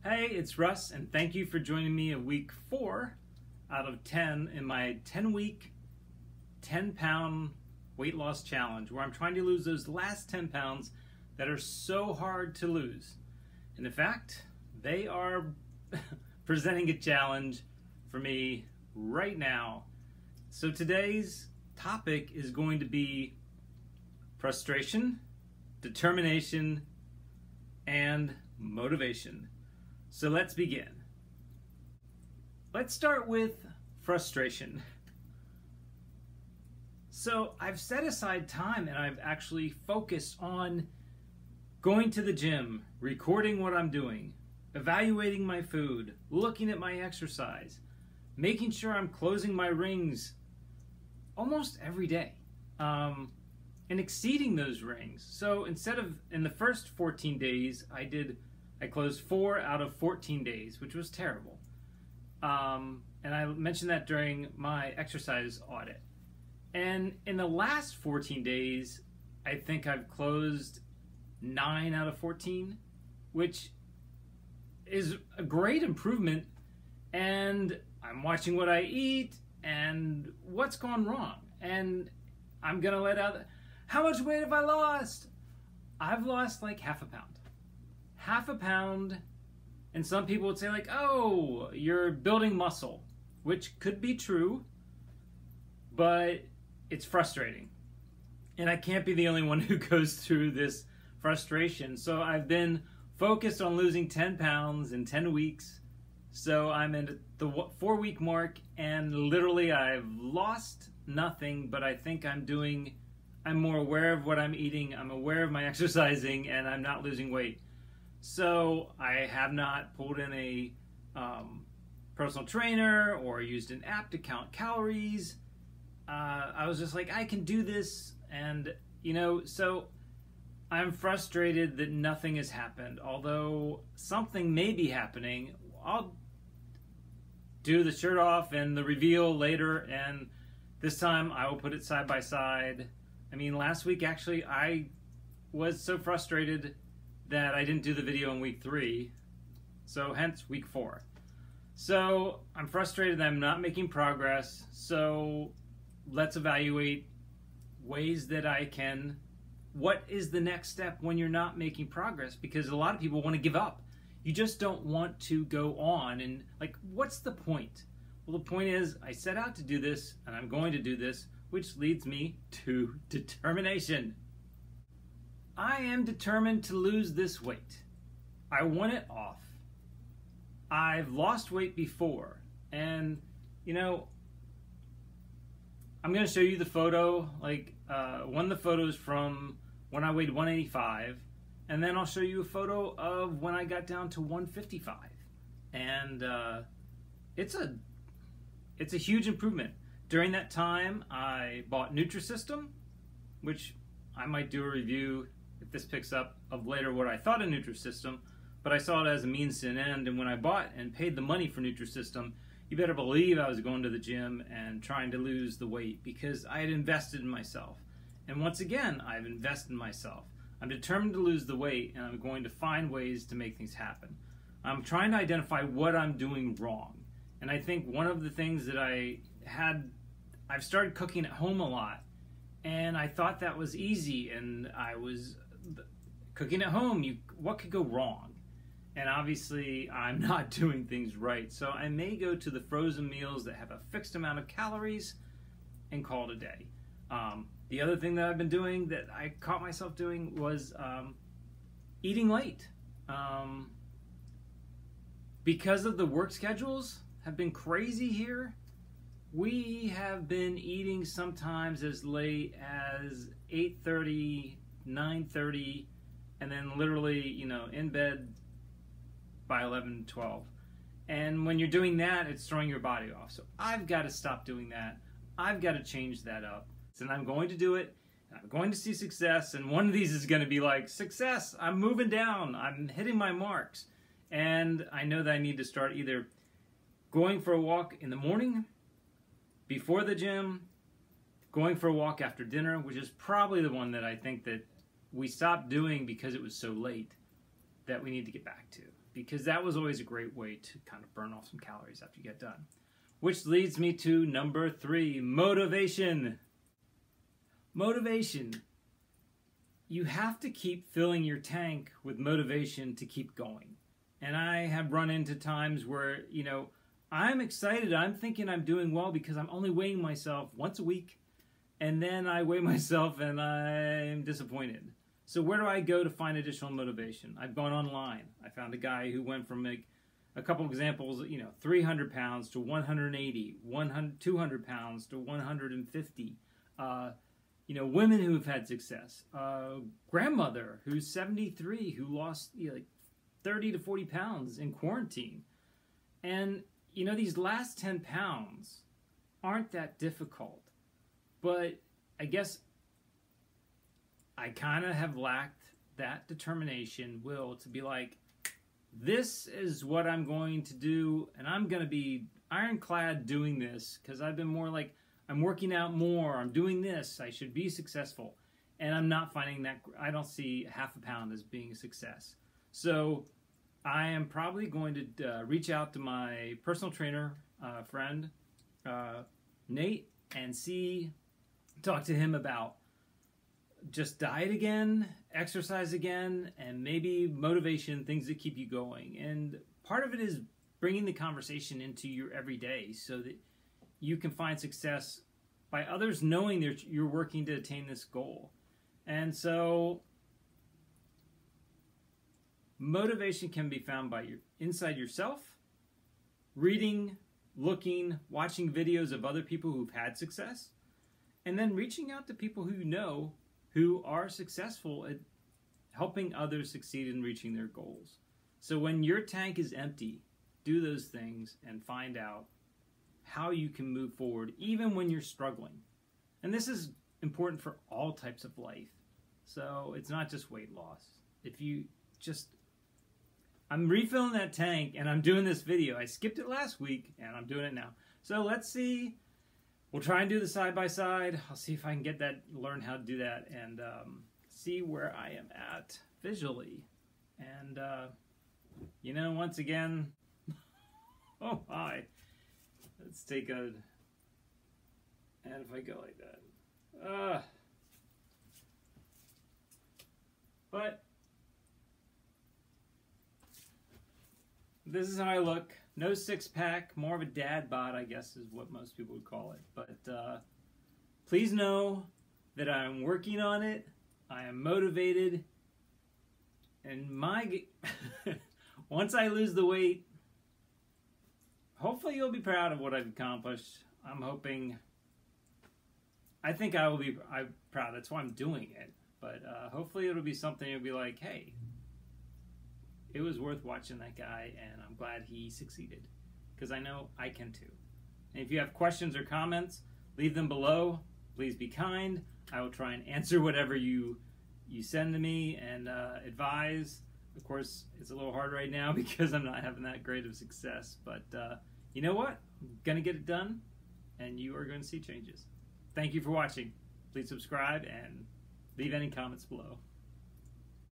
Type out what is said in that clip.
Hey, it's Russ, and thank you for joining me in week 4 out of 10 in my 10-week, 10-pound weight loss challenge, where I'm trying to lose those last 10 pounds that are so hard to lose. And in fact, they are presenting a challenge for me right now. So today's topic is going to be frustration, determination, and motivation. So let's begin. Let's start with frustration. So I've set aside time and I've actually focused on going to the gym, recording what I'm doing, evaluating my food, looking at my exercise, making sure I'm closing my rings almost every day, and exceeding those rings. So instead of, in the first 14 days, I closed 4 out of 14 days, which was terrible. And I mentioned that during my exercise audit. And in the last 14 days, I think I've closed 9 out of 14, which is a great improvement. And I'm watching what I eat and what's gone wrong. And I'm gonna let out, how much weight have I lost? I've lost like half a pound. Half a pound, and some people would say like, oh, you're building muscle, which could be true, but it's frustrating. And I can't be the only one who goes through this frustration. So I've been focused on losing 10 pounds in 10 weeks. So I'm at the 4-week mark, and literally I've lost nothing, but I think I'm more aware of what I'm eating, I'm aware of my exercising, and I'm not losing weight. So I have not pulled in a personal trainer or used an app to count calories. I was just like, I can do this. And, so I'm frustrated that nothing has happened. Although something may be happening. I'll do the shirt off and the reveal later. And this time I will put it side by side. I mean, last week actually I was so frustrated that I didn't do the video in week 3, so hence week 4. So I'm frustrated that I'm not making progress, so let's evaluate ways that I can, what is the next step when you're not making progress? Because a lot of people want to give up. You just don't want to go on, and like, what's the point? Well, the point is, I set out to do this, and I'm going to do this, which leads me to determination. I am determined to lose this weight. I want it off. I've lost weight before, and I'm going to show you the photo, one of the photos from when I weighed 185, and then I'll show you a photo of when I got down to 155, and it's a huge improvement. During that time, I bought Nutrisystem, which I might do a review if this picks up of later what I thought of Nutrisystem, but I saw it as a means to an end. And when I bought and paid the money for Nutrisystem, you better believe I was going to the gym and trying to lose the weight because I had invested in myself. And once again, I've invested in myself. I'm determined to lose the weight, and I'm going to find ways to make things happen. I'm trying to identify what I'm doing wrong. And I think one of the things that I've started cooking at home a lot, and I thought that was easy, and I was cooking at home, what could go wrong? And obviously I'm not doing things right. So I may go to the frozen meals that have a fixed amount of calories and call it a day. The other thing that I've been doing that I caught myself doing was eating late. Because of the work schedules have been crazy here, we have been eating sometimes as late as 8:30, 9:30, and then literally, in bed by 11, 12. And when you're doing that, it's throwing your body off. So I've got to stop doing that. I've got to change that up. And I'm going to do it. I'm going to see success. And one of these is going to be like, success, I'm moving down. I'm hitting my marks. And I know that I need to start either going for a walk in the morning, before the gym, going for a walk after dinner, which is probably the one that I think that we stopped doing because it was so late, that we need to get back to. because that was always a great way to kind of burn off some calories after you get done. Which leads me to number 3, motivation. Motivation. You have to keep filling your tank with motivation to keep going. And I have run into times where, you know, I'm excited. I'm thinking I'm doing well because I'm only weighing myself once a week. And then I weigh myself and I'm disappointed. So where do I go to find additional motivation? I've gone online. I found a guy who went from a couple examples, you know, 300 pounds to 180, 200 pounds to 150. You know, women who have had success. Grandmother who's 73 who lost, you know, like 30 to 40 pounds in quarantine. And, you know, these last 10 pounds aren't that difficult. But I guess I kind of have lacked that determination, will, to be like, this is what I'm going to do, and I'm going to be ironclad doing this, because I've been more like, I'm working out more, I'm doing this, I should be successful. And I'm not finding that, I don't see half a pound as being a success. So I am probably going to reach out to my personal trainer friend, Nate, and talk to him about just diet again, exercise again, and maybe motivation, things that keep you going. And part of it is bringing the conversation into your everyday so that you can find success by others knowing that you're working to attain this goal. And so motivation can be found by inside yourself, reading, looking, watching videos of other people who've had success, and then reaching out to people who you know who are successful at helping others succeed in reaching their goals. So when your tank is empty, do those things and find out how you can move forward even when you're struggling. And this is important for all types of life. So it's not just weight loss. If you just, I'm refilling that tank and I'm doing this video. I skipped it last week and I'm doing it now. So let's see. We'll try and do the side-by-side. I'll see if I can get that, learn how to do that, and see where I am at visually. And, you know, once again, oh, hi. Let's take a, and if I go like that. But this is how I look. No six-pack, more of a dad bod, I guess is what most people would call it. But please know that I'm working on it. I am motivated. And once I lose the weight, hopefully you'll be proud of what I've accomplished. I'm hoping, I think I will be proud. That's why I'm doing it. But hopefully it'll be something you'll be like, hey, it was worth watching that guy, and I'm glad he succeeded, because I know I can too. And if you have questions or comments, leave them below. Please be kind. I will try and answer whatever you send to me and advise. Of course, it's a little hard right now because I'm not having that great of success, but you know what? I'm going to get it done, and you are going to see changes. Thank you for watching. Please subscribe and leave any comments below.